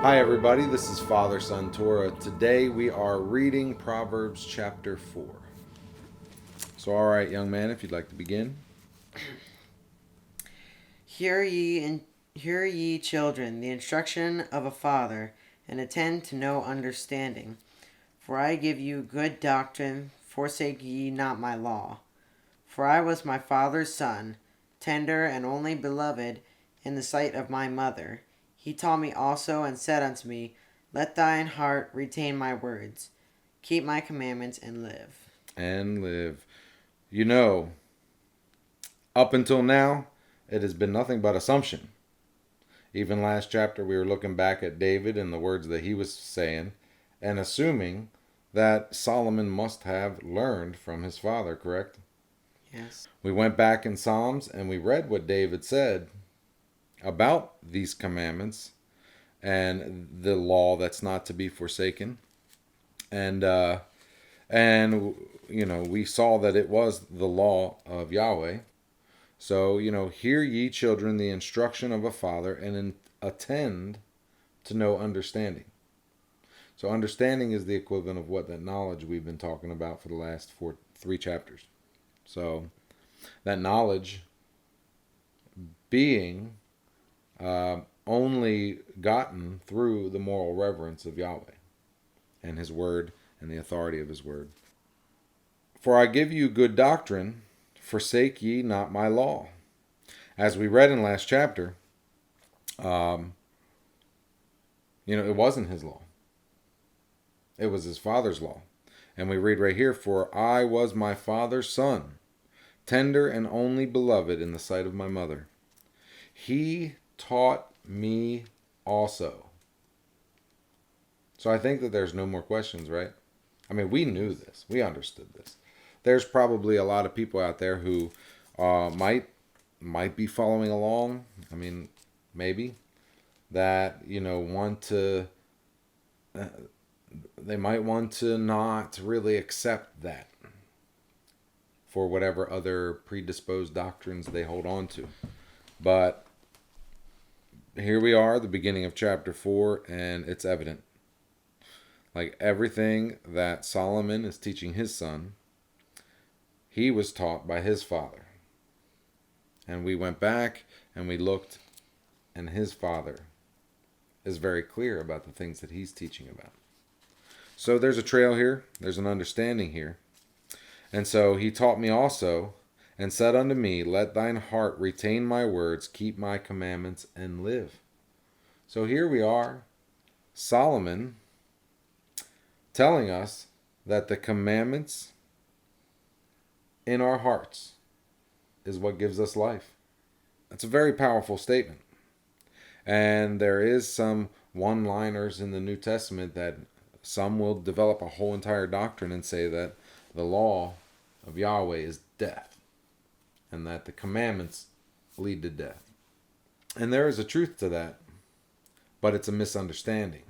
Hi everybody, this is Father Son Torah. Today we are reading Proverbs Chapter 4. So alright young man, if you'd like to begin. Hear ye children, the instruction of a father, and attend to no understanding. For I give you good doctrine, forsake ye not my law. For I was my father's son, tender and only beloved in the sight of my mother. He taught me also and said unto me, Let thine heart retain my words, keep my commandments and live. And live. You know, up until now, it has been nothing but assumption. Even last chapter we were looking back at David and the words that he was saying and assuming that Solomon must have learned from his father, correct? Yes. We went back in Psalms and we read what David said about these commandments and the law that's not to be forsaken. And we saw that it was the law of Yahweh. So, hear ye children the instruction of a father and attend to know understanding. So understanding is the equivalent of what that knowledge we've been talking about for the last three chapters. So that knowledge being only gotten through the moral reverence of Yahweh and his word and the authority of his word. For I give you good doctrine, forsake ye not my law. As we read in last chapter, it wasn't his law. It was his father's law. And we read right here, for I was my father's son, tender and only beloved in the sight of my mother. He taught me also. So I think that there's no more questions, right? I mean, we knew this. We understood this. There's probably a lot of people out there who might be following along. I mean, maybe that want to. They might want to not really accept that for whatever other predisposed doctrines they hold on to. But here we are, the beginning of chapter 4, and it's evident. Like everything that Solomon is teaching his son, he was taught by his father. And we went back and we looked, and his father is very clear about the things that he's teaching about. So there's a trail here, there's an understanding here. And so he taught me also, and said unto me, Let thine heart retain my words, keep my commandments, and live. So here we are, Solomon telling us that the commandments in our hearts is what gives us life. That's a very powerful statement. And there is some one-liners in the New Testament that some will develop a whole entire doctrine and say that the law of Yahweh is death, and that the commandments lead to death. And there is a truth to that, but it's a misunderstanding,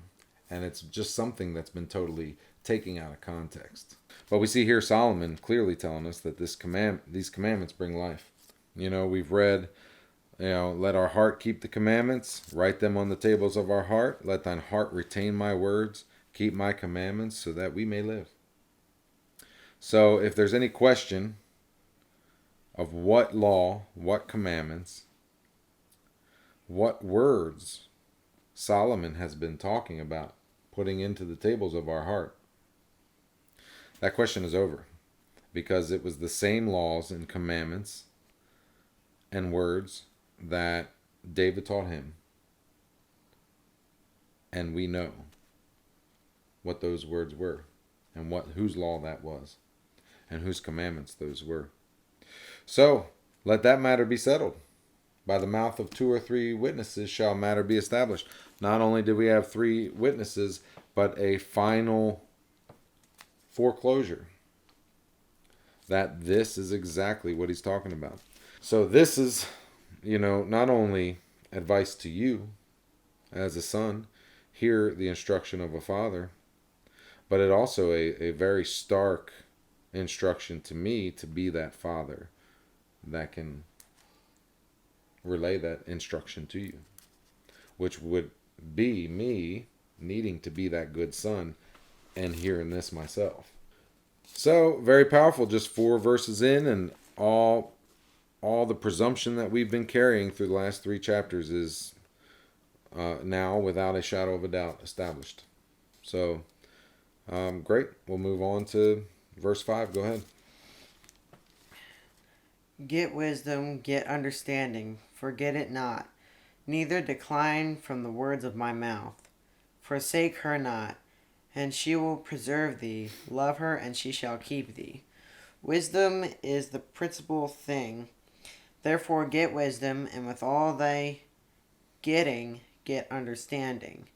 and it's just something that's been totally taken out of context. But we see here Solomon clearly telling us that these commandments bring life. We've read, let our heart keep the commandments, write them on the tables of our heart. Let thine heart retain my words, keep my commandments, so that we may live. So if there's any question of what law, what commandments, what words Solomon has been talking about putting into the tables of our heart, that question is over, because it was the same laws and commandments and words that David taught him. And we know what those words were and whose law that was and whose commandments those were. So let that matter be settled. By the mouth of 2 or 3 witnesses shall matter be established. Not only did we have 3 witnesses, but a final foreclosure that this is exactly what he's talking about. So this is, not only advice to you as a son, hear the instruction of a father, but it also a very stark instruction to me to be that father that can relay that instruction to you, which would be me needing to be that good son and hearing this myself. So, very powerful, just 4 verses in, and all the presumption that we've been carrying through the last 3 chapters is now, without a shadow of a doubt, established. So, great. We'll move on to verse 5. Go ahead. Get wisdom, get understanding, forget it not, neither decline from the words of my mouth. Forsake her not, and she will preserve thee. Love her, and she shall keep thee. Wisdom is the principal thing. Therefore get wisdom, and with all thy getting, get understanding.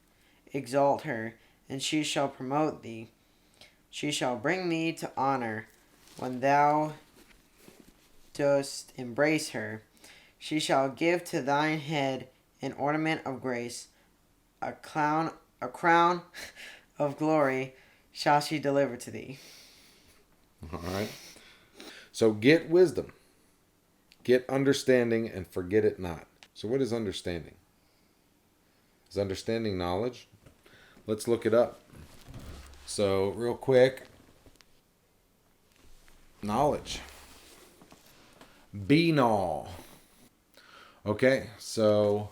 Exalt her, and she shall promote thee. She shall bring thee to honor when thou dost embrace her. She shall give to thine head an ornament of grace, a crown of glory shall she deliver to thee. All right. So get wisdom, get understanding, and forget it not. So what is understanding? Is understanding knowledge? Let's look it up. So real quick, knowledge. Be-naw. Okay, so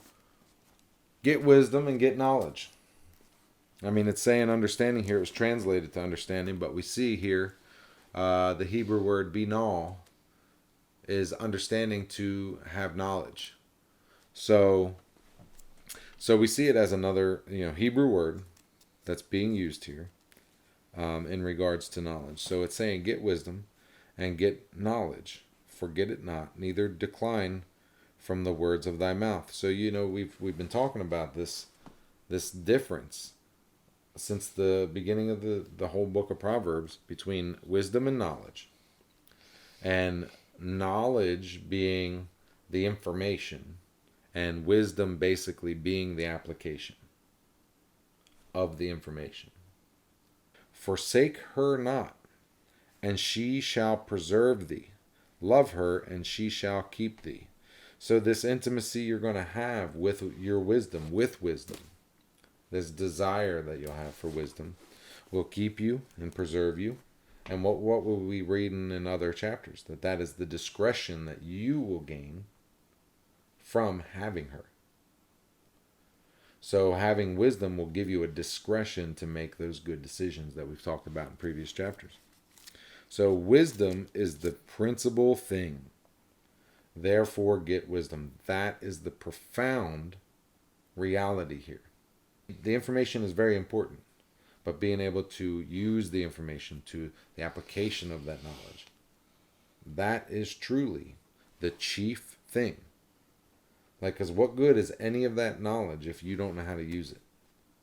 get wisdom and get knowledge. I mean, it's saying understanding here. It was translated to understanding, but we see here the Hebrew word be-naw is understanding to have knowledge. So we see it as another Hebrew word that's being used here in regards to knowledge. So it's saying get wisdom and get knowledge. Forget it not, neither decline from the words of thy mouth. So we've been talking about this difference since the beginning of the whole book of Proverbs between wisdom and knowledge. And knowledge being the information and wisdom basically being the application of the information. Forsake her not, and she shall preserve thee. Love her, and she shall keep thee. So this intimacy you're going to have with your wisdom, this desire that you'll have for wisdom, will keep you and preserve you. And what will we read in other chapters? That is the discretion that you will gain from having her. So having wisdom will give you a discretion to make those good decisions that we've talked about in previous chapters. So wisdom is the principal thing. Therefore get wisdom. That is the profound reality here. The information is very important, but being able to use the information to the application of that knowledge, that is truly the chief thing. Because what good is any of that knowledge if you don't know how to use it?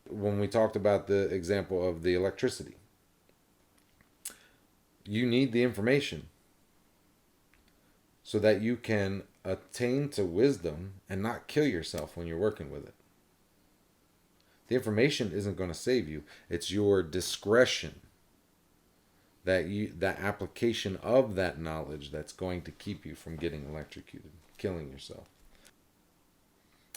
When we talked about the example of the electricity, you need the information so that you can attain to wisdom and not kill yourself when you're working with it. The information isn't going to save you. It's your discretion, that application of that knowledge that's going to keep you from getting electrocuted, killing yourself.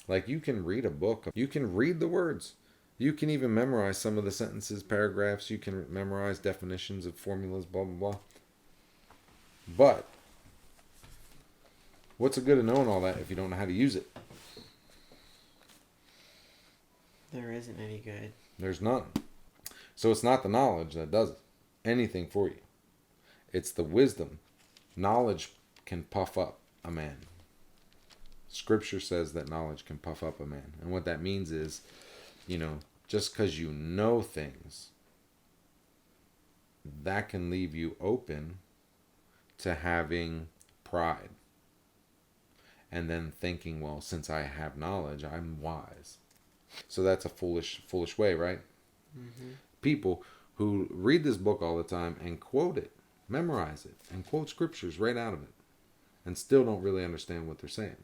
Like, you can read a book, you can read the words, you can even memorize some of the sentences, paragraphs, you can memorize definitions of formulas, blah, blah, blah. But what's the good of knowing all that if you don't know how to use it? There isn't any good. There's none. So it's not the knowledge that does anything for you. It's the wisdom. Knowledge can puff up a man. Scripture says that knowledge can puff up a man. And what that means is, just because you know things, that can leave you open to having pride. And then thinking, well, since I have knowledge, I'm wise. So that's a foolish way, right? Mm-hmm. People who read this book all the time and quote it, memorize it, and quote scriptures right out of it, and still don't really understand what they're saying.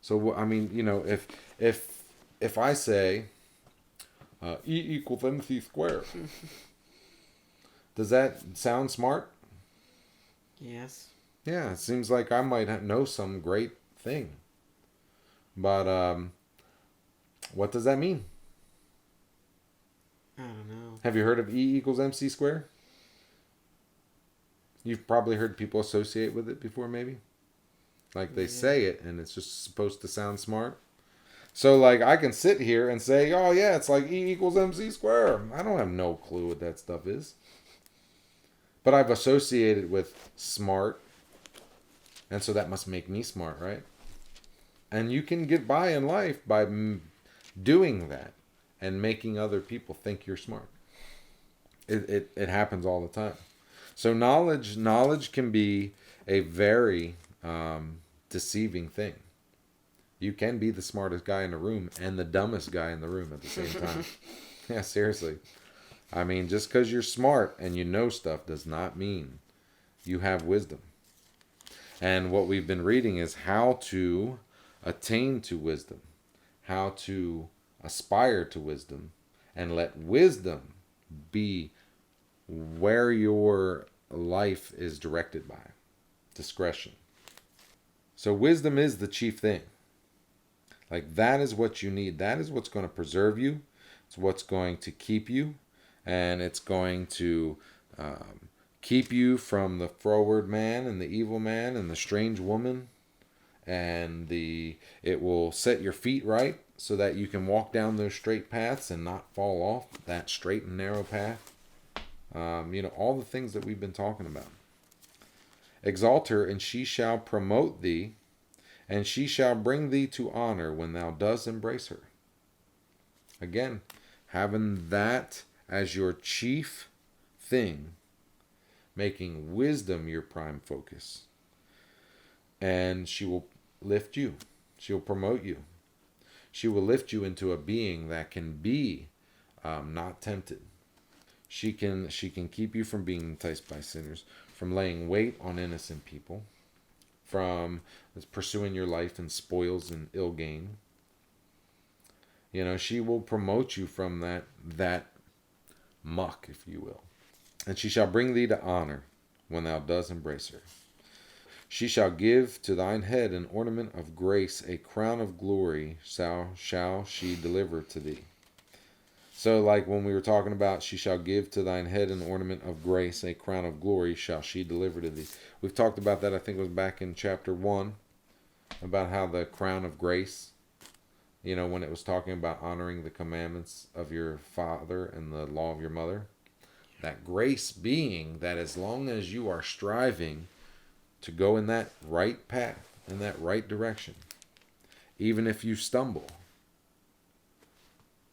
So, I mean, if I say E equals MC squared, does that sound smart? Yes. Yeah, it seems like I might know some great thing. But What does that mean? I don't know. Have you heard of E equals MC squared? You've probably heard people associate with it before, maybe. Like they say it, and it's just supposed to sound smart. So, like, I can sit here and say, oh, yeah, it's like E equals MC squared. I don't have no clue what that stuff is. But I've associated with smart, and so that must make me smart, right? And you can get by in life by doing that and making other people think you're smart. It happens all the time. So knowledge can be a very deceiving thing. You can be the smartest guy in the room and the dumbest guy in the room at the same time. Yeah, seriously. I mean, just because you're smart and you know stuff does not mean you have wisdom. And what we've been reading is how to attain to wisdom, how to aspire to wisdom, and let wisdom be where your life is directed by. Discretion. So wisdom is the chief thing. Like, that is what you need. That is what's going to preserve you. It's what's going to keep you. And it's going to keep you from the froward man and the evil man and the strange woman. And it will set your feet right so that you can walk down those straight paths and not fall off that straight and narrow path. All the things that we've been talking about. Exalt her, and she shall promote thee, and she shall bring thee to honor when thou dost embrace her. Again, having that as your chief thing, making wisdom your prime focus. And she will lift you. She will promote you. She will lift you into a being that can be not tempted. She can keep you from being enticed by sinners, from laying weight on innocent people, from pursuing your life in spoils and ill gain. She will promote you from that muck, if you will. And she shall bring thee to honor when thou dost embrace her. She shall give to thine head an ornament of grace, a crown of glory shall she deliver to thee. So, like when we were talking about, she shall give to thine head an ornament of grace, a crown of glory shall she deliver to thee. We've talked about that, I think it was back in chapter 1, about how the crown of grace, when it was talking about honoring the commandments of your father and the law of your mother. That grace being that as long as you are striving to go in that right path, in that right direction, even if you stumble,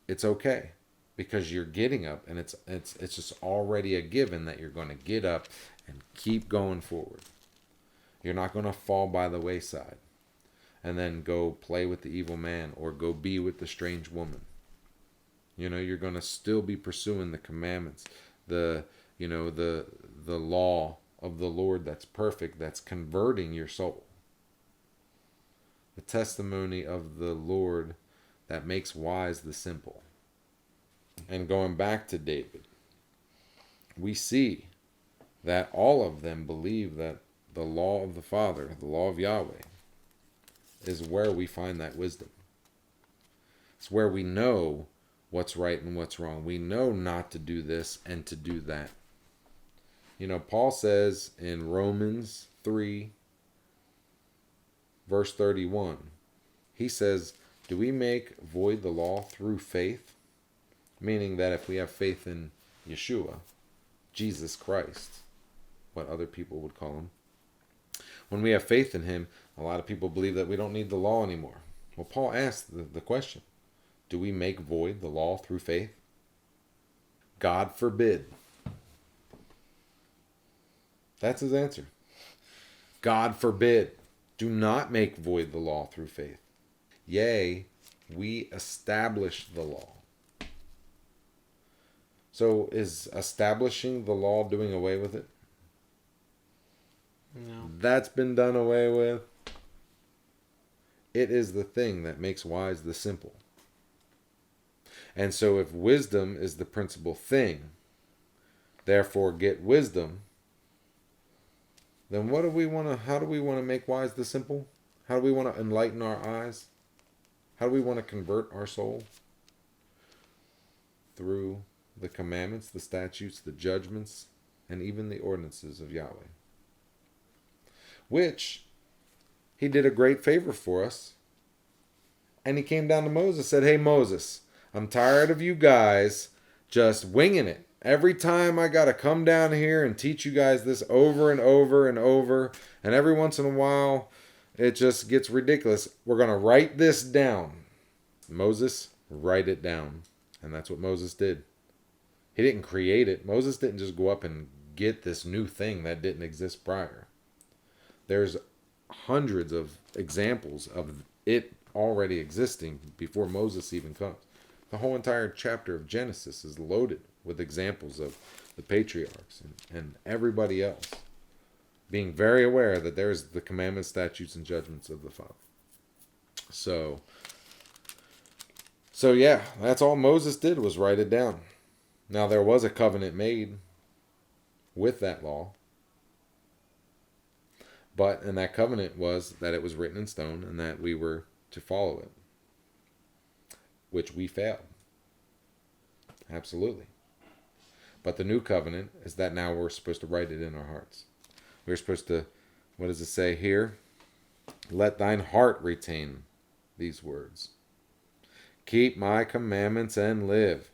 it's okay. Because you're getting up, and it's just already a given that you're going to get up and keep going forward. You're not going to fall by the wayside and then go play with the evil man or go be with the strange woman. You're going to still be pursuing the commandments, the law of the Lord that's perfect, that's converting your soul. The testimony of the Lord that makes wise the simple. And going back to David, we see that all of them believe that the law of the Father, the law of Yahweh, is where we find that wisdom. It's where we know what's right and what's wrong. We know not to do this and to do that. Paul says in Romans 3, verse 31, he says, do we make void the law through faith? Meaning that if we have faith in Yeshua, Jesus Christ, what other people would call him, when we have faith in him, a lot of people believe that we don't need the law anymore. Well, Paul asked the question, do we make void the law through faith? God forbid. That's his answer. God forbid. Do not make void the law through faith. Yea, we establish the law. So is establishing the law doing away with it? No. That's been done away with. It is the thing that makes wise the simple. And so if wisdom is the principal thing, therefore get wisdom, then how do we want to make wise the simple? How do we want to enlighten our eyes? How do we want to convert our soul? Through the commandments, the statutes, the judgments, and even the ordinances of Yahweh. Which he did a great favor for us. And he came down to Moses and said, hey, Moses, I'm tired of you guys just winging it. Every time I got to come down here and teach you guys this over and over and over. And every once in a while, it just gets ridiculous. We're going to write this down. Moses, write it down. And that's what Moses did. He didn't create it. Moses didn't just go up and get this new thing that didn't exist prior. There's hundreds of examples of it already existing before Moses even comes. The whole entire chapter of Genesis is loaded with examples of the patriarchs and everybody else being very aware that there's the commandments, statutes, and judgments of the Father. So yeah, that's all Moses did was write it down. Now there was a covenant made with that law. And that covenant was that it was written in stone and that we were to follow it. Which we failed. Absolutely. But the new covenant is that now we're supposed to write it in our hearts. We're supposed to, what does it say here? Let thine heart retain these words. Keep my commandments and live.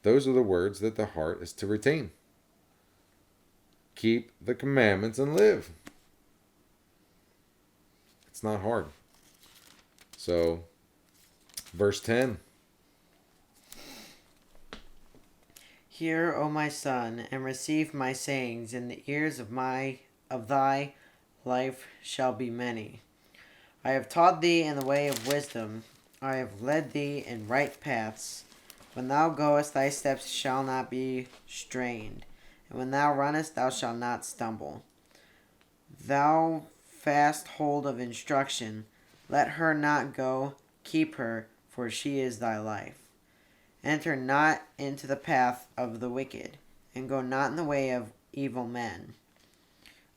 Those are the words that the heart is to retain. Keep the commandments and live. It's not hard. So, verse 10. Hear, O my son, and receive my sayings, and the ears of thy life shall be many. I have taught thee in the way of wisdom. I have led thee in right paths. When thou goest, thy steps shall not be strained. And when thou runnest, thou shalt not stumble. Thou fast hold of instruction. Let her not go. Keep her, for she is thy life. Enter not into the path of the wicked, and go not in the way of evil men.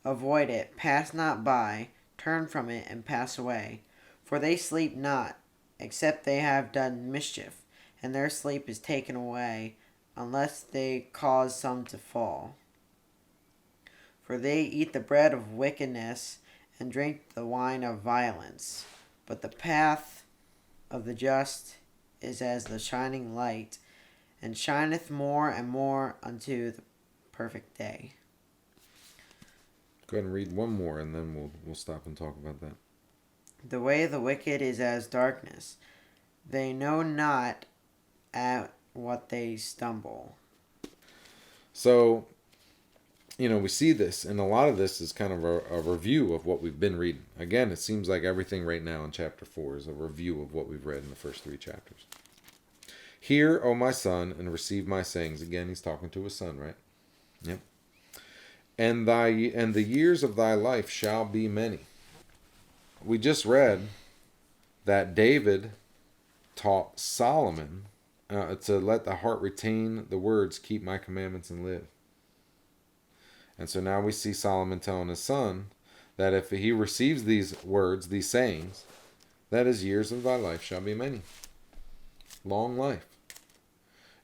Avoid it, pass not by. Turn from it and pass away. For they sleep not, except they have done mischief, and their sleep is taken away, unless they cause some to fall. For they eat the bread of wickedness, and drink the wine of violence. But the path of the just is as the shining light, and shineth more and more unto the perfect day. Go ahead and read one more, and then we'll stop and talk about that. The way of the wicked is as darkness. They know not at what they stumble. So, we see this, and a lot of this is kind of a review of what we've been reading. Again, it seems like everything right now in chapter 4 is a review of what we've read in the first 3 chapters. Hear, O my son, and receive my sayings. Again, he's talking to his son, right? Yep. And the years of thy life shall be many. We just read that David taught Solomon to let the heart retain the words, keep my commandments and live. And so now we see Solomon telling his son that if he receives these words, these sayings, that his years of thy life shall be many. Long life.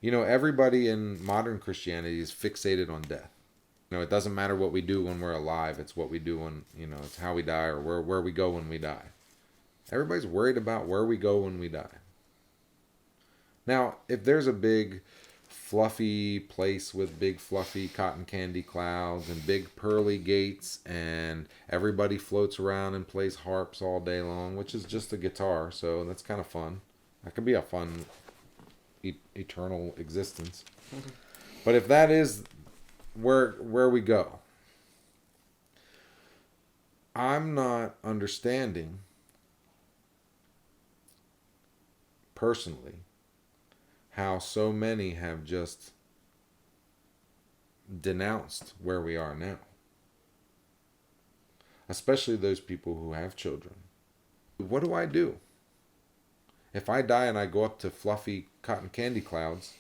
Everybody in modern Christianity is fixated on death. It doesn't matter what we do when we're alive. It's what we do when, it's how we die or where we go when we die. Everybody's worried about where we go when we die. Now, if there's a big fluffy place with big fluffy cotton candy clouds and big pearly gates and everybody floats around and plays harps all day long, which is just a guitar, so that's kind of fun. That could be a fun eternal existence. Mm-hmm. But if that is where we go, I'm not understanding personally how so many have just denounced where we are now. Especially those people who have children. What do I do? If I die and I go up to fluffy cotton candy clouds,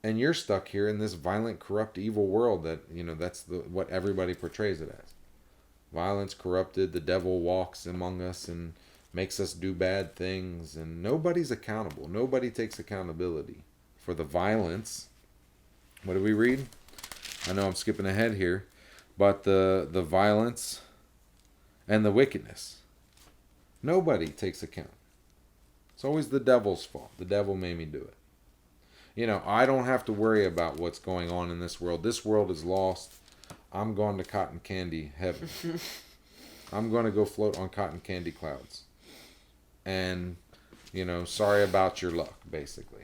and you're stuck here in this violent, corrupt, evil world that, that's what everybody portrays it as. Violence corrupted. The devil walks among us and makes us do bad things, and nobody's accountable. Nobody takes accountability for the violence. What do we read? I know I'm skipping ahead here, but the violence and the wickedness. Nobody takes account. It's always the devil's fault. The devil made me do it. I don't have to worry about what's going on in this world. This world is lost. I'm going to cotton candy heaven. I'm going to go float on cotton candy clouds. And, sorry about your luck, basically.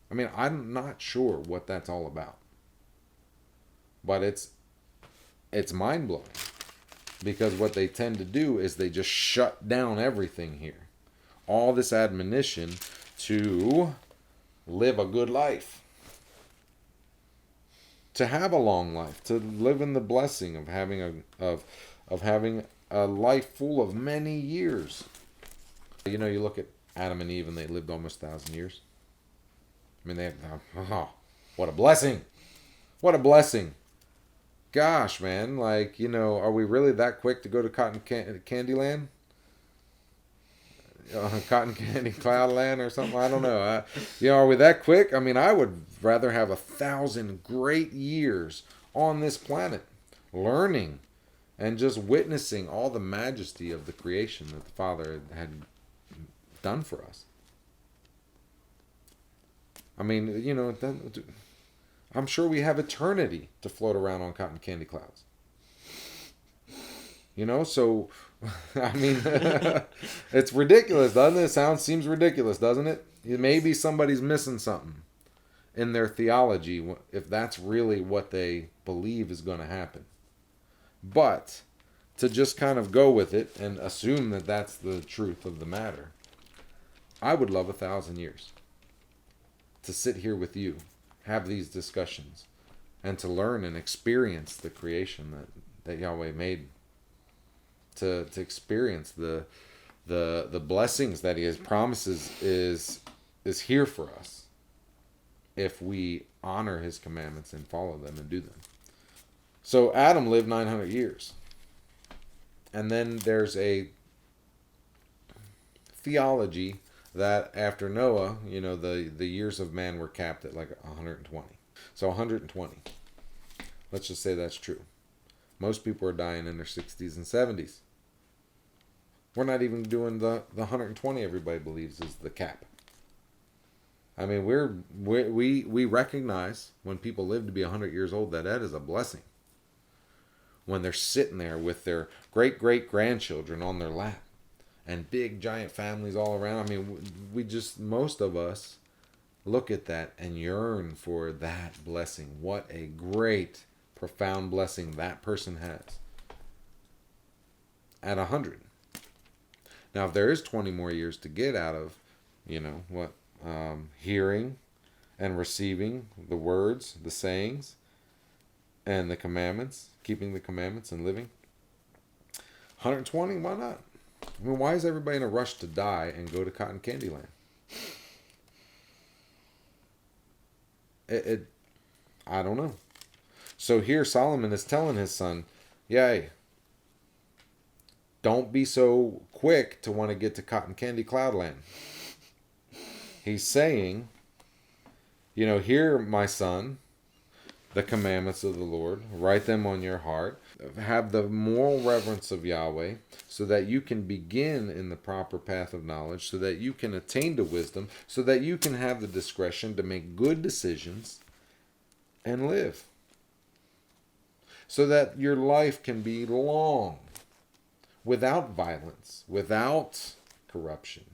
I mean, I'm not sure what that's all about. But it's mind-blowing. Because what they tend to do is they just shut down everything here. All this admonition to live a good life. To have a long life. To live in the blessing of having a life full of many years. You look at Adam and Eve and they lived almost 1,000 years. I mean, what a blessing. What a blessing. Gosh, man, are we really that quick to go to Cotton Candy Land? Cotton Candy Cloud Land or something? I don't know. Are we that quick? I mean, I would rather have 1,000 great years on this planet, learning and just witnessing all the majesty of the creation that the Father had done for us. I mean, I'm sure we have eternity to float around on cotton candy clouds. So, I mean, it's ridiculous, doesn't it? Seems ridiculous, doesn't it? Maybe somebody's missing something in their theology if that's really what they believe is going to happen. But to just kind of go with it and assume that that's the truth of the matter, I would love 1,000 years to sit here with you, have these discussions, and to learn and experience the creation that Yahweh made. To experience the blessings that He has promises is here for us if we honor His commandments and follow them and do them. So Adam lived 900 years. And then there's a theology that after Noah, the years of man were capped at like 120. So 120. Let's just say that's true. Most people are dying in their 60s and 70s. We're not even doing the 120 everybody believes is the cap. I mean, we recognize when people live to be 100 years old that is a blessing. When they're sitting there with their great-great-grandchildren on their lap and big giant families all around. I mean, most of us look at that and yearn for that blessing. What a great, profound blessing that person has at 100. Now, if there is 20 more years to get out of, hearing and receiving the words, the sayings, and the commandments, keeping the commandments and living, 120, why not? I mean, why is everybody in a rush to die and go to Cotton Candy Land? I don't know. So here Solomon is telling his son, yay, don't be so quick to want to get to Cotton Candy Cloud Land. He's saying, hear, my son, the commandments of the Lord, write them on your heart, have the moral reverence of Yahweh, so that you can begin in the proper path of knowledge, so that you can attain to wisdom, so that you can have the discretion to make good decisions and live. So that your life can be long, without violence, without corruption,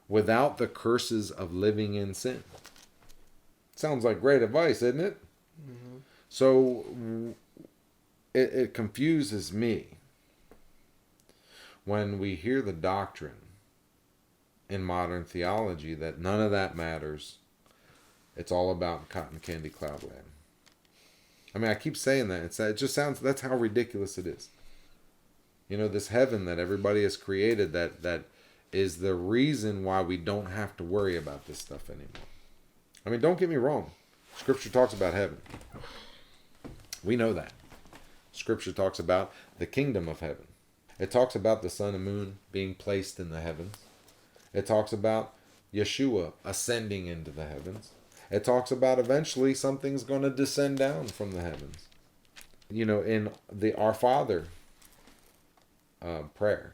without the curses of living in sin. Sounds like great advice, isn't it? Mm-hmm. So it confuses me when we hear the doctrine in modern theology that none of that matters. It's all about Cotton Candy Cloud Land. I mean, I keep saying that. It just sounds, that's how ridiculous it is. This heaven that everybody has created that is the reason why we don't have to worry about this stuff anymore. I mean, don't get me wrong. Scripture talks about heaven. We know that. Scripture talks about the kingdom of heaven. It talks about the sun and moon being placed in the heavens. It talks about Yeshua ascending into the heavens. It talks about eventually something's going to descend down from the heavens. In the Our Father prayer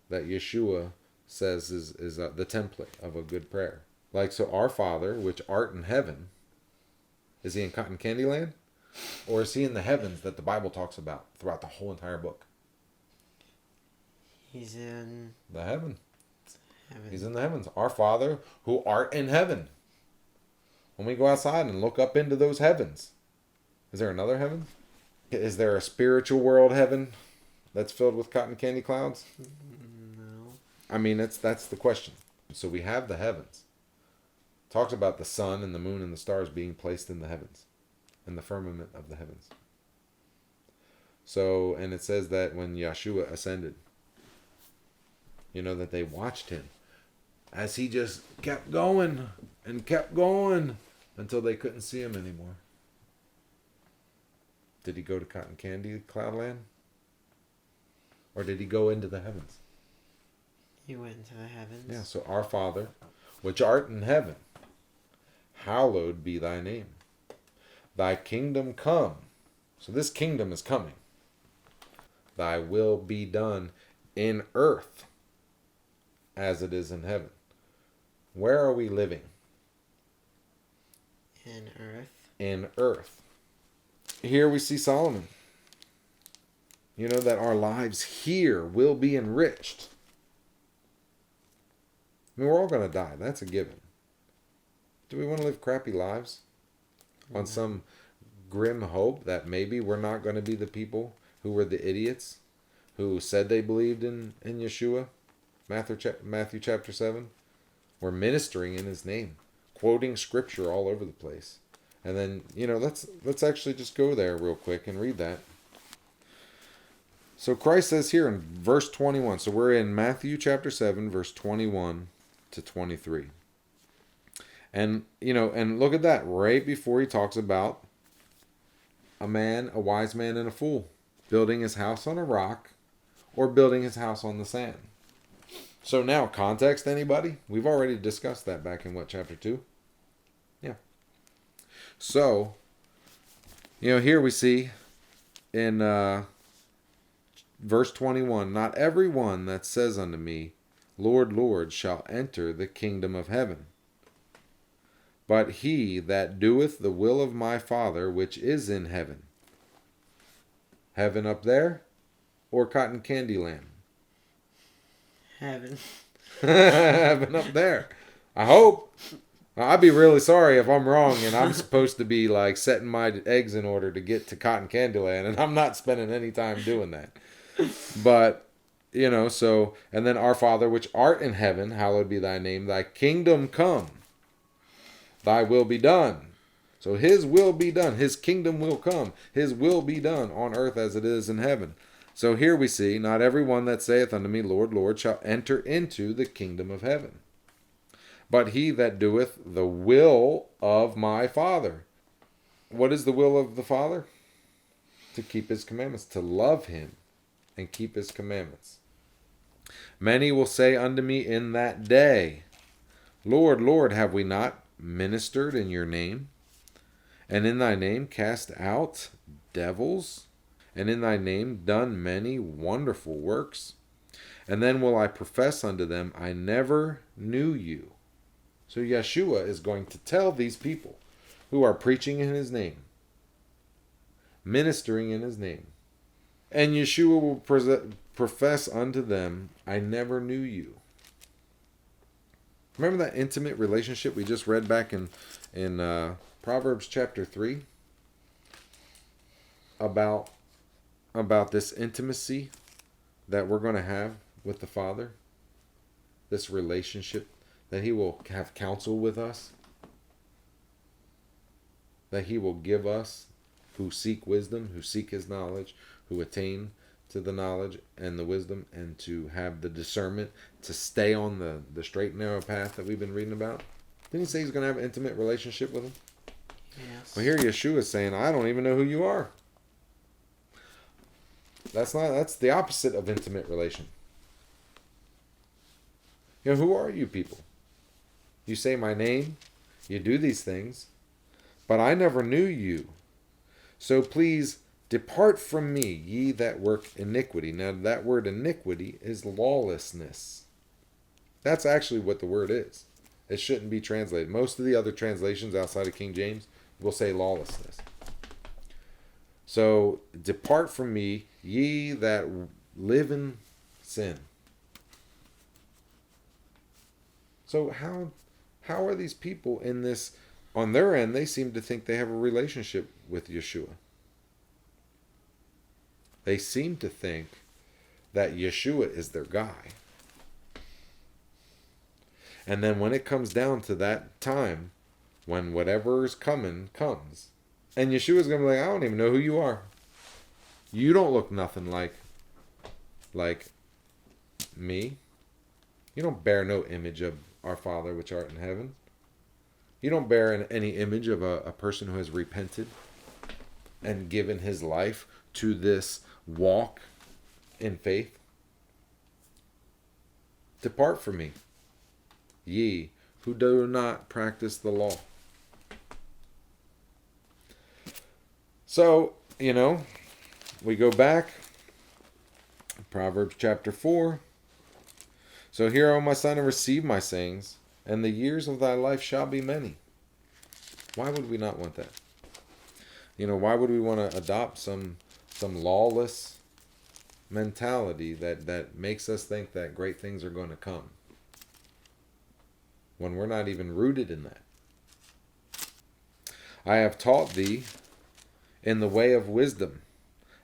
that Yeshua says is the template of a good prayer. Like, so Our Father, which art in heaven, is he in cotton candy land? Or is he in the heavens that the Bible talks about throughout the whole entire book? He's in the heaven. heaven. He's in the heavens. Our Father who art in heaven. When we go outside and look up into those heavens, is there another heaven? Is there a spiritual world heaven that's filled with cotton candy clouds? No. I mean, that's the question. So we have the heavens. Talks about the sun and the moon and the stars being placed in the heavens, in the firmament of the heavens. So, and it says that when Yeshua ascended, that they watched him as he just kept going and kept going until they couldn't see him anymore. Did he go to cotton candy cloudland? Or did he go into the heavens? He went into the heavens. Yeah, so Our Father, which art in heaven, hallowed be thy name. Thy kingdom come. So this kingdom is coming. Thy will be done in earth as it is in heaven. Where are we living? In earth. In earth. Here we see Solomon. That our lives here will be enriched. I mean, we're all going to die. That's a given. Do we want to live crappy lives on some grim hope that maybe we're not going to be the people who were the idiots who said they believed in Yeshua? Matthew chapter 7. We're ministering in his name, quoting scripture all over the place. And then, let's actually just go there real quick and read that. So Christ says here in verse 21. So we're in Matthew chapter 7, verse 21 to 23. And, and look at that right before he talks about a wise man and a fool building his house on a rock or building his house on the sand. So now, context, anybody? We've already discussed that back in chapter 2? Yeah. So, here we see in verse 21, not everyone that says unto me, Lord, Lord, shall enter the kingdom of heaven, but he that doeth the will of my Father which is in heaven. Heaven up there or cotton candy land? Heaven. Heaven up there. I hope. I'd be really sorry if I'm wrong and I'm supposed to be like setting my eggs in order to get to cotton candy land and I'm not spending any time doing that. But, so, and then Our Father which art in heaven, hallowed be thy name, thy kingdom come. Thy will be done. So his will be done. His kingdom will come. His will be done on earth as it is in heaven. So here we see, not every one that saith unto me, Lord, Lord, shall enter into the kingdom of heaven, but he that doeth the will of my Father. What is the will of the Father? To keep his commandments, to love him and keep his commandments. Many will say unto me in that day, Lord, Lord, have we not ministered in your name, and in thy name cast out devils, and in thy name done many wonderful works? And then will I profess unto them, I never knew you. So Yeshua is going to tell these people who are preaching in his name, ministering in his name, and Yeshua will profess unto them, I never knew you. Remember that intimate relationship we just read back in Proverbs Chapter 3? About this intimacy that we're going to have with the Father. This relationship that he will have counsel with us. That he will give us who seek wisdom, who seek his knowledge, who attain to the knowledge and the wisdom, and to have the discernment to stay on the straight and narrow path that we've been reading about. Didn't he say he's going to have an intimate relationship with him? Yes. Well, here Yeshua is saying, I don't even know who you are. That's the opposite of intimate relation. Who are you people? You say my name, you do these things, but I never knew you. So please depart from me, ye that work iniquity. Now that word iniquity is lawlessness. That's actually what the word is. It shouldn't be translated. Most of the other translations outside of King James will say lawlessness. So depart from me, ye that live in sin. So how are these people in this? On their end, they seem to think they have a relationship with Yeshua. They seem to think that Yeshua is their guy. And then when it comes down to that time, when whatever is coming comes, and Yeshua's going to be like, I don't even know who you are. You don't look nothing like me. You don't bear no image of our Father which art in heaven. You don't bear any image of a person who has repented and given his life to this walk in faith. Depart from me, ye who do not practice the law. So, we go back. Proverbs Chapter 4. So hear, O my son, and receive my sayings, and the years of thy life shall be many. Why would we not want that? Why would we want to adopt some lawless mentality that makes us think that great things are going to come when we're not even rooted in that? I have taught thee in the way of wisdom.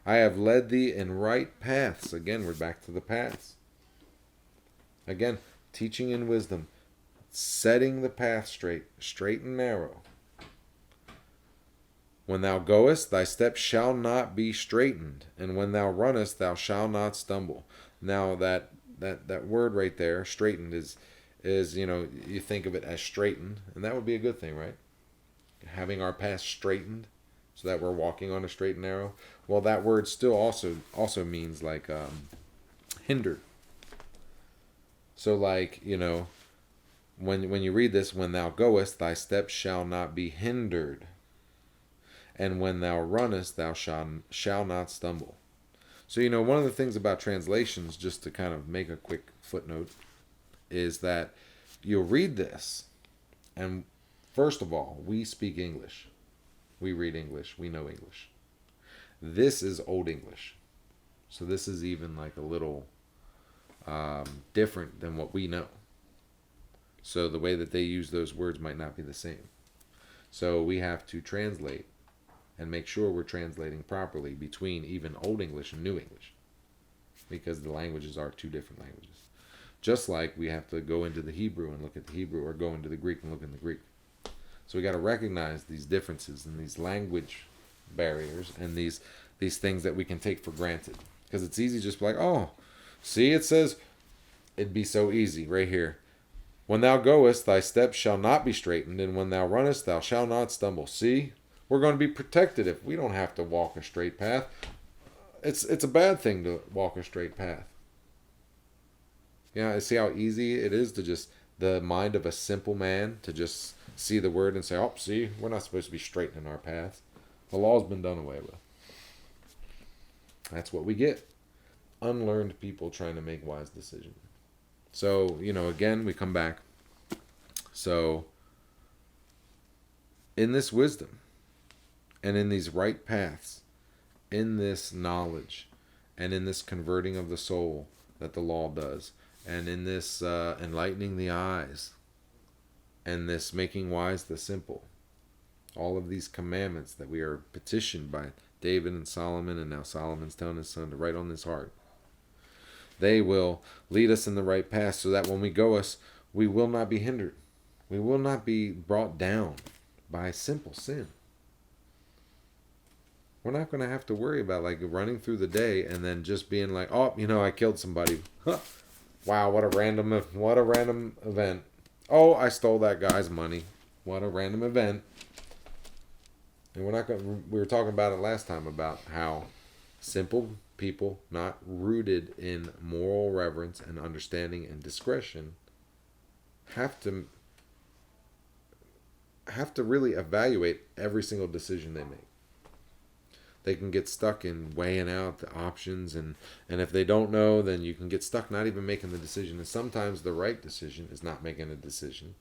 I have led thee in right paths. Again, we're back to the paths. Again, teaching in wisdom, setting the path straight and narrow. When thou goest, thy steps shall not be straitened, and when thou runnest, thou shalt not stumble. Now that word right there, straightened, is you think of it as straightened, and that would be a good thing, right? Having our path straightened, so that we're walking on a straight and narrow. Well, that word still also means like hindered. So when you read this, when thou goest, thy steps shall not be hindered. And when thou runnest, thou shall not stumble. So, one of the things about translations, just to kind of make a quick footnote, is that you'll read this, and first of all, we speak English. We read English. We know English. This is Old English. So this is even like a little different than what we know. So the way that they use those words might not be the same. So we have to translate and make sure we're translating properly between even Old English and New English, because the languages are two different languages. Just like we have to go into the Hebrew and look at the Hebrew, or go into the Greek and look at the Greek. So we got to recognize these differences and these language barriers and these things that we can take for granted. Because it's easy just like, oh, see, it says, it'd be so easy right here. When thou goest, thy steps shall not be straitened, and when thou runnest, thou shalt not stumble. See, we're going to be protected if we don't have to walk a straight path. It's a bad thing to walk a straight path. See how easy it is to just, the mind of a simple man, to just see the word and say, oh, see, we're not supposed to be straightening our paths. The law's been done away with. That's what we get. Unlearned people trying to make wise decisions. So, again, we come back. So, in this wisdom, and in these right paths, in this knowledge, and in this converting of the soul that the law does, and in this enlightening the eyes, and this making wise the simple, all of these commandments that we are petitioned by David and Solomon, and now Solomon's telling his son to write on his heart, they will lead us in the right path, so that when we go we will not be hindered. We will not be brought down by simple sin. We're not going to have to worry about running through the day and then just being like, oh, I killed somebody. Huh. Wow, what a random event. Oh, I stole that guy's money. What a random event. And we were talking about it last time, about how simple people not rooted in moral reverence and understanding and discretion have to really evaluate every single decision they make. They can get stuck in weighing out the options, and if they don't know, then you can get stuck not even making the decision. And sometimes the right decision is not making a decision,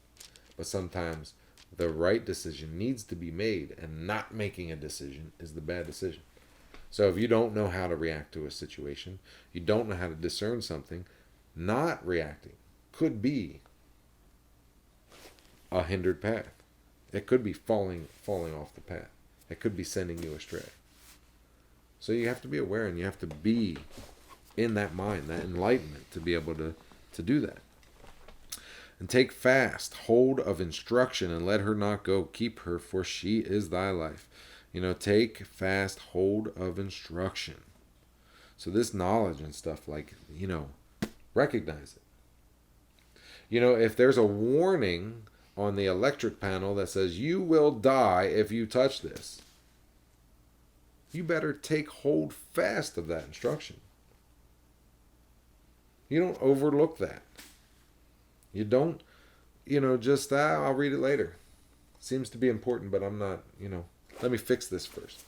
but sometimes the right decision needs to be made, and not making a decision is the bad decision. So if you don't know how to react to a situation, you don't know how to discern something, not reacting could be a hindered path. It could be falling off the path. It could be sending you astray. So you have to be aware, and you have to be in that mind, that enlightenment, to be able to do that. And take fast hold of instruction, and let her not go. Keep her, for she is thy life. Take fast hold of instruction. So this knowledge and stuff, recognize it. If there's a warning on the electric panel that says you will die if you touch this, you better take hold fast of that instruction. You don't overlook that. You don't, just, I'll read it later. Seems to be important, but I'm not, let me fix this first.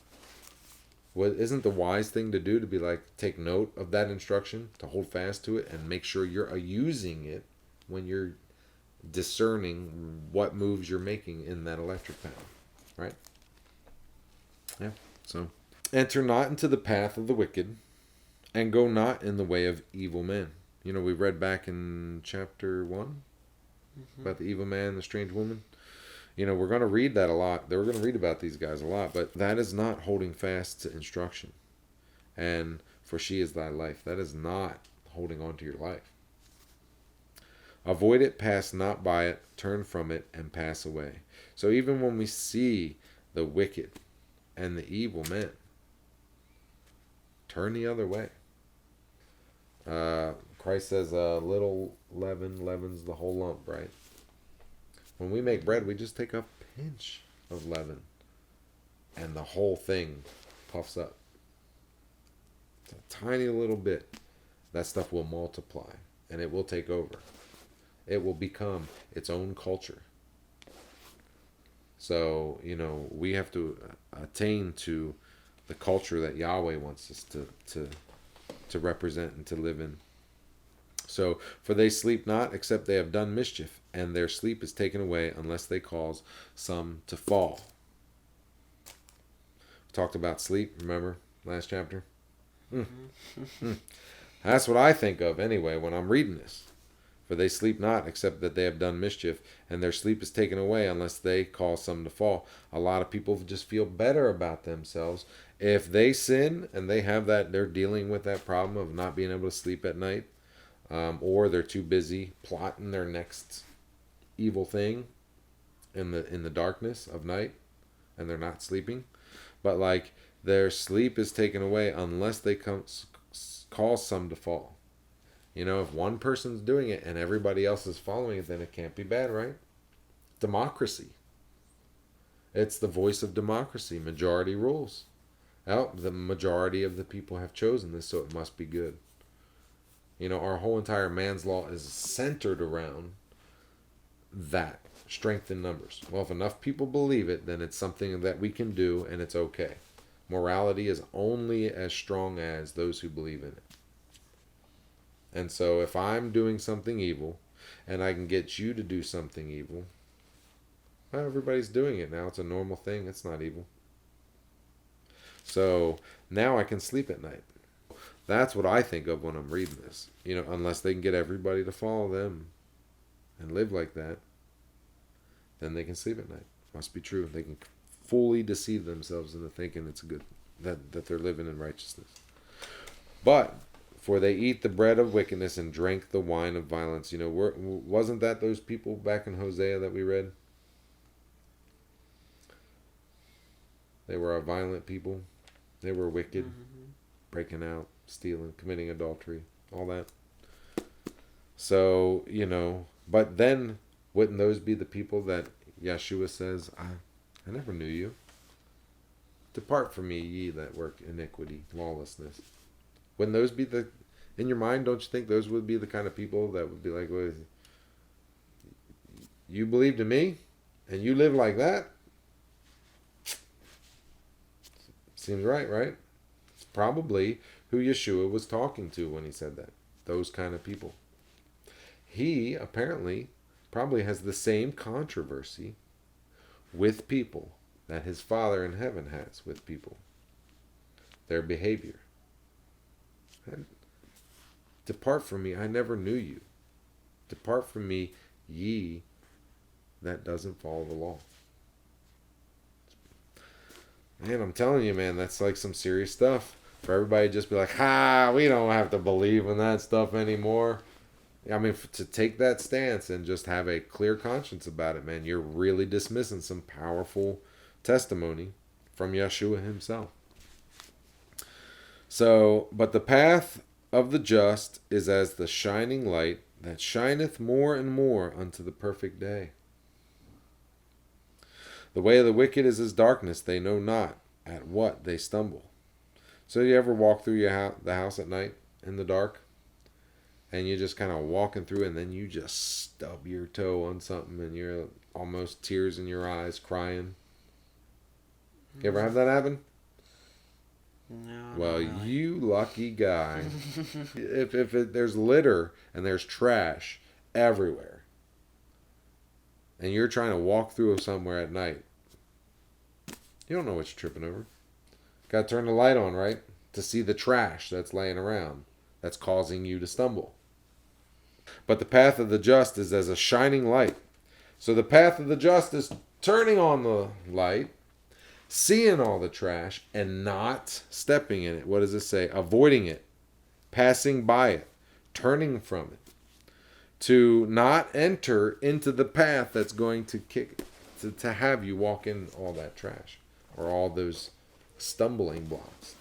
Isn't the wise thing to do to be take note of that instruction, to hold fast to it, and make sure you're using it when you're discerning what moves you're making in that electric panel, right? Yeah, so... Enter not into the path of the wicked, and go not in the way of evil men. We read back in chapter 1 about the evil man and the strange woman. We're going to read that a lot. We're going to read about these guys a lot, but that is not holding fast to instruction. And for she is thy life. That is not holding on to your life. Avoid it, pass not by it, turn from it, and pass away. So even when we see the wicked and the evil men, turn the other way. Christ says a little leaven leavens the whole lump, right? When we make bread, we just take a pinch of leaven, and the whole thing puffs up. It's a tiny little bit. That stuff will multiply, and it will take over. It will become its own culture. So, we have to attain to the culture that Yahweh wants us to represent and to live in. So, for they sleep not, except they have done mischief, and their sleep is taken away, unless they cause some to fall. We talked about sleep, remember, last chapter? That's what I think of, anyway, when I'm reading this. For they sleep not, except that they have done mischief, and their sleep is taken away, unless they cause some to fall. A lot of people just feel better about themselves. If they sin, and they have that, they're dealing with that problem of not being able to sleep at night, or they're too busy plotting their next evil thing in the darkness of night, and they're not sleeping. But their sleep is taken away unless they cause some to fall. If one person's doing it and everybody else is following it, then it can't be bad, right? Democracy. It's the voice of democracy. Majority rules. Well, the majority of the people have chosen this, so it must be good. Our whole entire man's law is centered around that. Strength in numbers. Well, if enough people believe it, then it's something that we can do, and it's okay. Morality is only as strong as those who believe in it. And so if I'm doing something evil, and I can get you to do something evil, well, everybody's doing it now. It's a normal thing. It's not evil. So now I can sleep at night. That's what I think of when I'm reading this. Unless they can get everybody to follow them and live like that, then they can sleep at night. Must be true. They can fully deceive themselves into thinking it's good, that they're living in righteousness. But for they eat the bread of wickedness and drank the wine of violence. Wasn't that those people back in Hosea that we read? They were a violent people. They were wicked, breaking out, stealing, committing adultery, all that. So, but then wouldn't those be the people that Yeshua says, I never knew you. Depart from me, ye that work iniquity, lawlessness. Wouldn't those be the, in your mind, don't you think those would be the kind of people that would be like, well, you believed in me and you live like that? Seems right, right? It's probably who Yeshua was talking to when he said that. Those kind of people. He apparently probably has the same controversy with people that his Father in heaven has with people. Their behavior. Depart from me, I never knew you. Depart from me, ye that doesn't follow the law. Man, I'm telling you, man, that's like some serious stuff. For everybody to just be like, we don't have to believe in that stuff anymore. I mean, to take that stance and just have a clear conscience about it, man, you're really dismissing some powerful testimony from Yeshua himself. So, but the path of the just is as the shining light that shineth more and more unto the perfect day. The way of the wicked is as darkness, they know not at what they stumble. So you ever walk through the house at night in the dark? And you're just kind of walking through and then you just stub your toe on something and you're almost tears in your eyes crying. You ever have that happen? No. Well, not really. you lucky guy. if there's litter and there's trash everywhere and you're trying to walk through somewhere at night, you don't know what you're tripping over. Got to turn the light on, right? To see the trash that's laying around that's causing you to stumble. But the path of the just is as a shining light. So the path of the just is turning on the light, seeing all the trash, and not stepping in it. What does it say? Avoiding it, passing by it, turning from it. To not enter into the path that's going to to have you walk in all that trash or all those stumbling blocks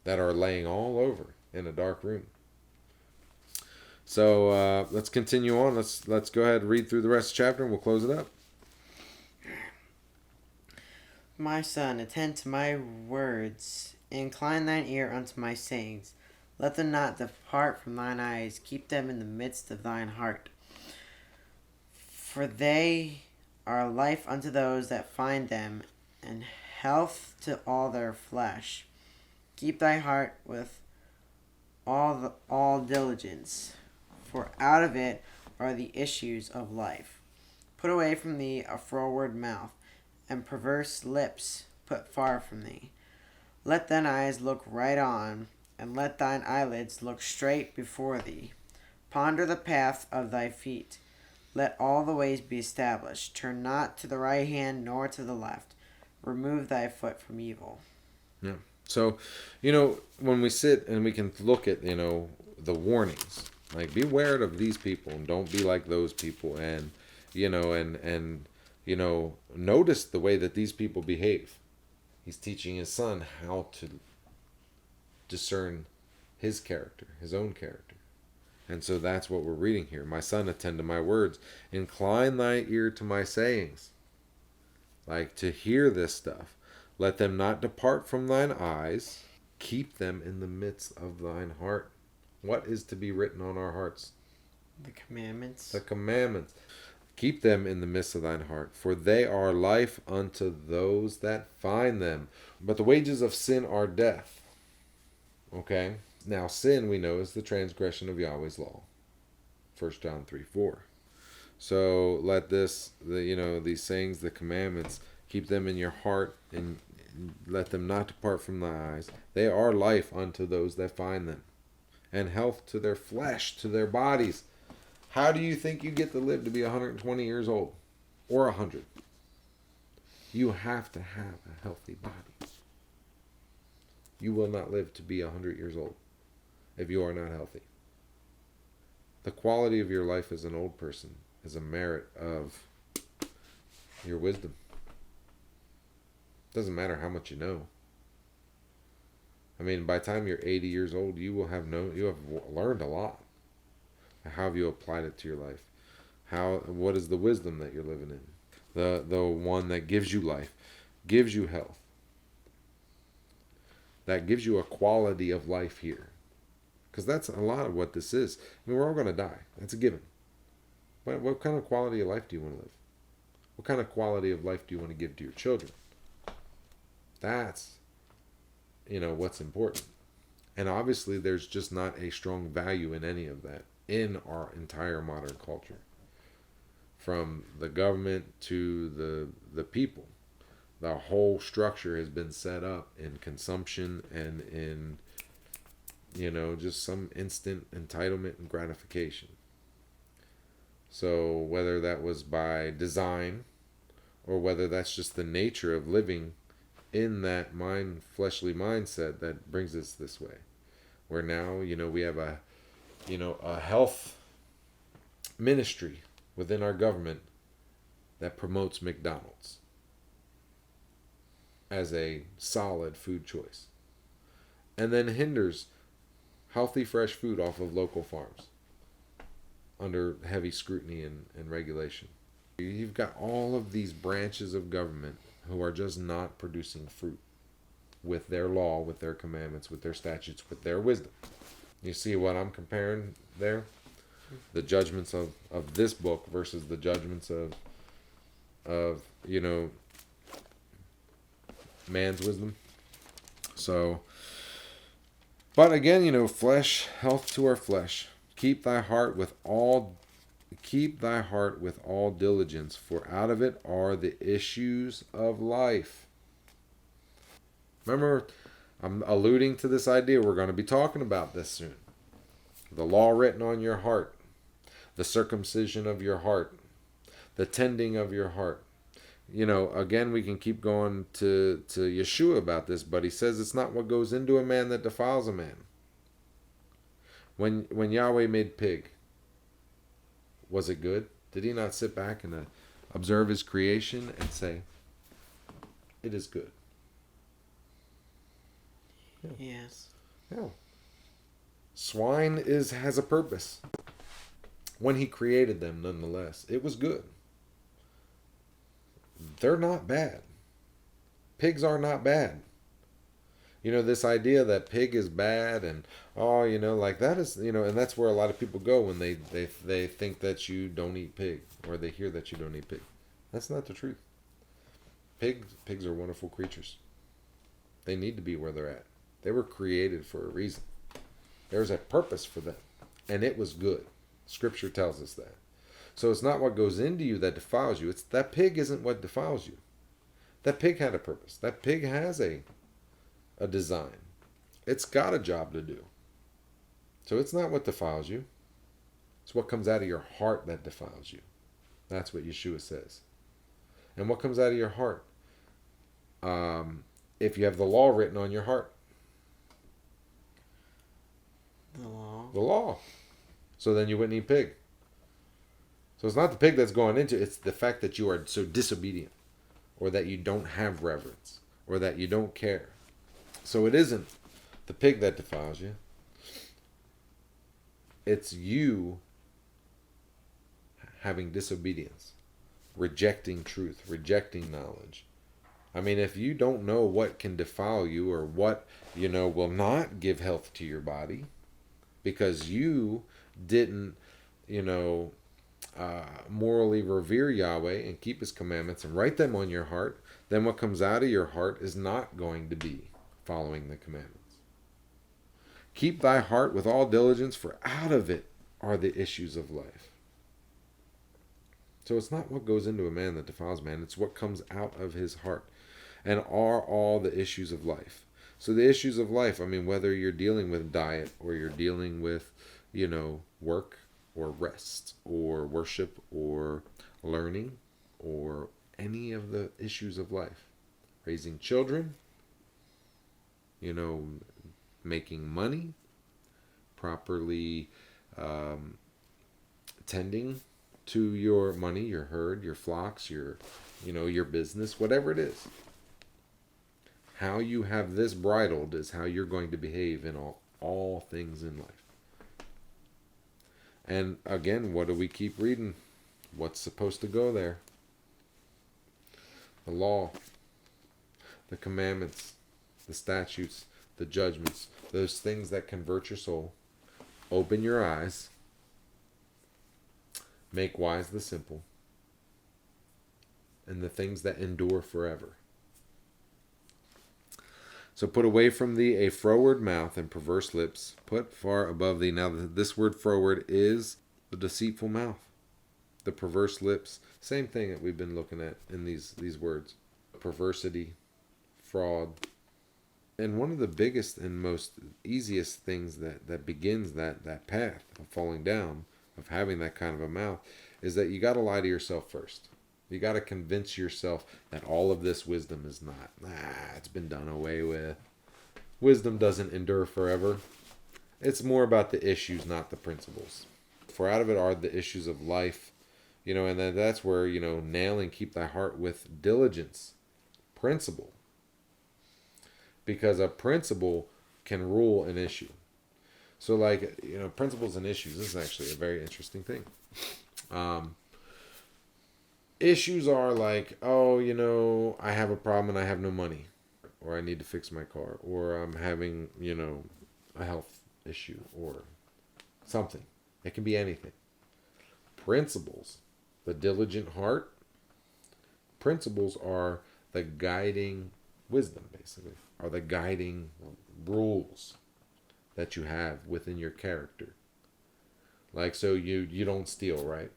that are laying all over in a dark room. So let's continue on. Let's go ahead and read through the rest of the chapter and we'll close it up. My son, attend to my words, incline thine ear unto my sayings. Let them not depart from thine eyes, keep them in the midst of thine heart. For they are life unto those that find them, and health to all their flesh. Keep thy heart with all diligence, for out of it are the issues of life. Put away from thee a froward mouth, and perverse lips put far from thee. Let thine eyes look right on, and let thine eyelids look straight before thee. Ponder the path of thy feet. Let all the ways be established. Turn not to the right hand nor to the left. Remove thy foot from evil. Yeah. So, when we sit and we can look at, the warnings, like beware of these people and don't be like those people, and, notice the way that these people behave. He's teaching his son how to discern his character, his own character. And so that's what we're reading here. My son, attend to my words. Incline thy ear to my sayings. Like to hear this stuff. Let them not depart from thine eyes. Keep them in the midst of thine heart. What is to be written on our hearts? The commandments. The commandments. Keep them in the midst of thine heart, for they are life unto those that find them. But the wages of sin are death. Okay? Now sin, we know, is the transgression of Yahweh's law. 1 John 3:4. So let these sayings, the commandments, keep them in your heart and let them not depart from thy eyes. They are life unto those that find them, and health to their flesh, to their bodies. How do you think you get to live to be 120 years old or 100? You have to have a healthy body. You will not live to be 100 years old if you are not healthy. The quality of your life as an old person is a merit of your wisdom. Doesn't matter how much you know. I mean, by the time you're 80 years old, you have learned a lot. How have you applied it to your life? What is the wisdom that you're living in? The one that gives you life, gives you health, that gives you a quality of life here. Because that's a lot of what this is. I mean, we're all going to die. That's a given. What kind of quality of life do you want to live? What kind of quality of life do you want to give to your children? That's, what's important. And obviously, there's just not a strong value in any of that in our entire modern culture. From the government to the people. The whole structure has been set up in consumption and in, just some instant entitlement and gratification. So whether that was by design or whether that's just the nature of living in that fleshly mindset that brings us this way. Where now, we have a health ministry within our government that promotes McDonald's as a solid food choice. And then hinders healthy, fresh food off of local farms under heavy scrutiny and regulation. You've got all of these branches of government who are just not producing fruit with their law, with their commandments, with their statutes, with their wisdom. You see what I'm comparing there? The judgments of this book versus the judgments of man's wisdom. So, but again, flesh, health to our flesh. Keep thy heart with all diligence, for out of it are the issues of life. Remember, I'm alluding to this idea. We're going to be talking about this soon. The law written on your heart, the circumcision of your heart, the tending of your heart. Again, we can keep going to Yeshua about this, but he says it's not what goes into a man that defiles a man. When Yahweh made pig, was it good? Did he not sit back and observe his creation and say, it is good? Yeah. Yes. Yeah. Swine has a purpose. When he created them, nonetheless, it was good. They're not bad. Pigs are not bad. This idea that pig is bad and, like that is, and that's where a lot of people go when they think that you don't eat pig or they hear that you don't eat pig. That's not the truth. Pigs are wonderful creatures. They need to be where they're at. They were created for a reason. There's a purpose for them, and it was good. Scripture tells us that. So it's not what goes into you that defiles you. It's that pig isn't what defiles you. That pig had a purpose. That pig has a design. It's got a job to do. So it's not what defiles you. It's what comes out of your heart that defiles you. That's what Yeshua says. And what comes out of your heart? If you have the law written on your heart. The law. The law. So then you wouldn't eat pig. So it's not the pig that's going into it. It's the fact that you are so disobedient. Or that you don't have reverence. Or that you don't care. So it isn't the pig that defiles you. It's you having disobedience. Rejecting truth. Rejecting knowledge. I mean, if you don't know what can defile you or what, will not give health to your body because you didn't, morally revere Yahweh and keep his commandments and write them on your heart, then what comes out of your heart is not going to be following the commandments. Keep thy heart with all diligence, for out of it are the issues of life. So it's not what goes into a man that defiles man, it's what comes out of his heart. And are all the issues of life. So the issues of life, I mean, whether you're dealing with diet or you're dealing with, work or rest or worship or learning or any of the issues of life. Raising children, making money, properly tending to your money, your herd, your flocks, your business, whatever it is. How you have this bridled is how you're going to behave in all things in life. And again, what do we keep reading? What's supposed to go there? The law, the commandments, the statutes, the judgments, those things that convert your soul, Open your eyes. Make wise the simple. And the things that endure forever. So put away from thee a froward mouth and perverse lips. Put far above thee. Now this word froward is the deceitful mouth. The perverse lips. Same thing that we've been looking at in these words. Perversity, fraud. And one of the biggest and most easiest things that begins that path of falling down, of having that kind of a mouth, is that you got to lie to yourself first. You got to convince yourself that all of this wisdom is not. It's been done away with. Wisdom doesn't endure forever. It's more about the issues, not the principles. For out of it are the issues of life. And then that's where, nailing, keep thy heart with diligence. Principle. Because a principle can rule an issue. So principles and issues, this is actually a very interesting thing. Issues are like, I have a problem and I have no money. Or I need to fix my car. Or I'm having, a health issue or something. It can be anything. Principles, the diligent heart, principles are the guiding wisdom, basically, are the guiding rules that you have within your character. Like, so you don't steal, right?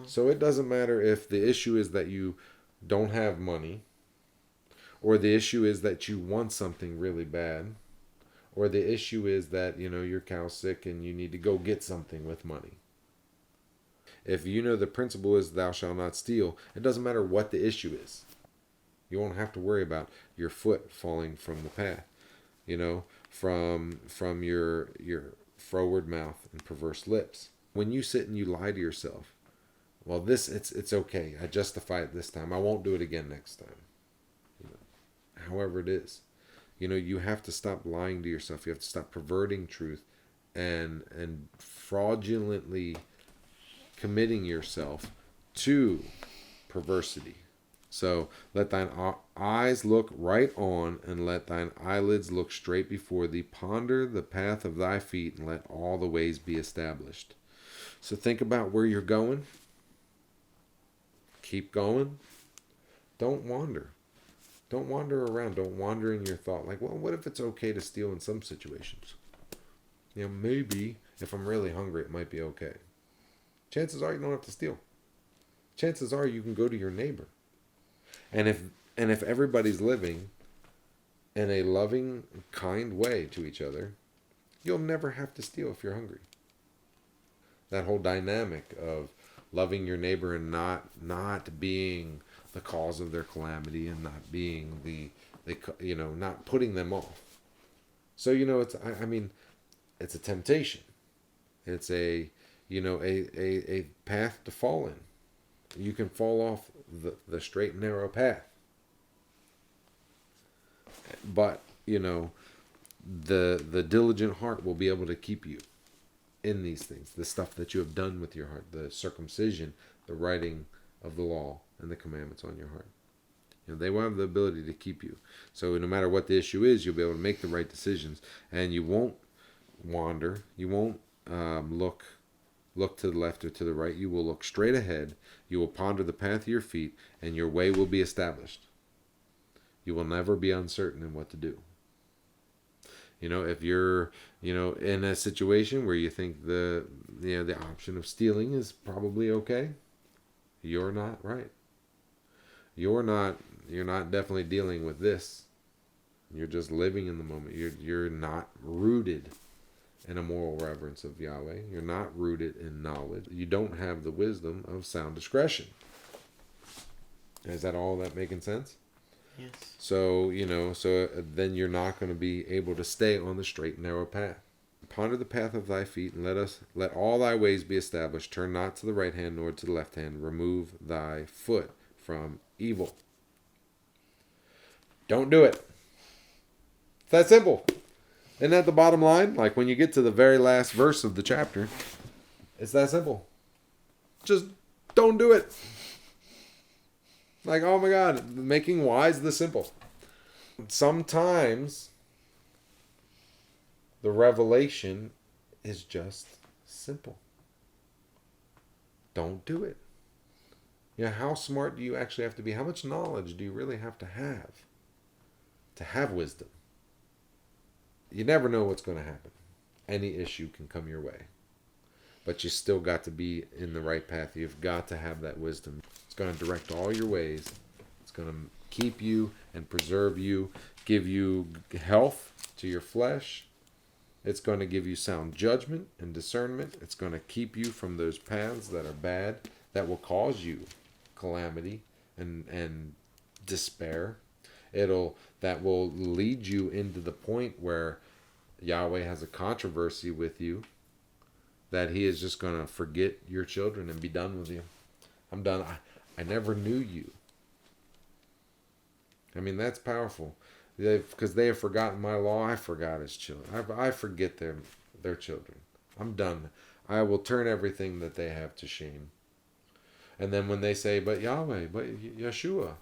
So it doesn't matter if the issue is that you don't have money, or the issue is that you want something really bad, or the issue is that, your cow's sick and you need to go get something with money. If the principle is thou shalt not steal, it doesn't matter what the issue is. You won't have to worry about your foot falling from the path, from your froward mouth and perverse lips. When you sit and you lie to yourself, well, it's okay. I justify it this time. I won't do it again next time. However it is. You have to stop lying to yourself. You have to stop perverting truth and fraudulently committing yourself to perversity. So let thine eyes look right on, and let thine eyelids look straight before thee. Ponder the path of thy feet, and let all the ways be established. So think about where you're going. Keep going. Don't wander. Don't wander around. Don't wander in your thought. Like, well, what if it's okay to steal in some situations? Maybe if I'm really hungry, it might be okay. Chances are you don't have to steal. Chances are you can go to your neighbor. And if everybody's living in a loving, kind way to each other, you'll never have to steal if you're hungry. That whole dynamic of loving your neighbor and not being the cause of their calamity, and not being not putting them off. So it's a temptation. It's a path to fall in. You can fall off the straight and narrow path. But, the diligent heart will be able to keep you in these things. The stuff that you have done with your heart, the circumcision, the writing of the law and the commandments on your heart. They will have the ability to keep you. So no matter what the issue is, you'll be able to make the right decisions, and you won't wander. You won't look to the left or to the right. You will look straight ahead. You will ponder the path of your feet, and your way will be established. You will never be uncertain in what to do. If you're, in a situation where you think the option of stealing is probably okay, you're not right. You're not definitely dealing with this. You're just living in the moment. You're not rooted in a moral reverence of Yahweh. You're not rooted in knowledge. You don't have the wisdom of sound discretion. Is that all that making sense? Yes. So, then you're not going to be able to stay on the straight and narrow path. Ponder the path of thy feet, and let all thy ways be established. Turn not to the right hand nor to the left hand. Remove thy foot from evil. Don't do it. It's that simple. Isn't that the bottom line? Like when you get to the very last verse of the chapter, it's that simple. Just don't do it. Like, oh my God, making wise the simple. Sometimes the revelation is just simple. Don't do it. How smart do you actually have to be? How much knowledge do you really have to have wisdom? You never know what's going to happen. Any issue can come your way. But you still got to be in the right path. You've got to have that wisdom. It's going to direct all your ways. It's going to keep you and preserve you, give you health to your flesh. It's going to give you sound judgment and discernment. It's going to keep you from those paths that are bad, that will cause you calamity and despair. That will lead you into the point where Yahweh has a controversy with you, that he is just going to forget your children and be done with you. I'm done. I never knew you. I mean, that's powerful. Because they have forgotten my law, I forgot his children. I forget their children. I'm done. I will turn everything that they have to shame. And then when they say, but Yahweh, but Yeshua,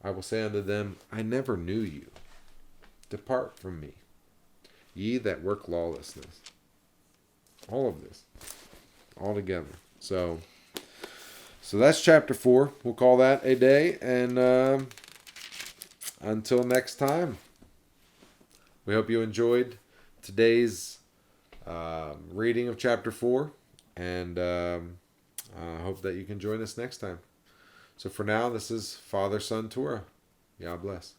I will say unto them, I never knew you. Depart from me, ye that work lawlessness. All of this, all together. So that's chapter 4. We'll call that a day. And until next time, we hope you enjoyed today's reading of chapter 4. And I hope that you can join us next time. So for now, this is Father, Son, Torah. Yah bless.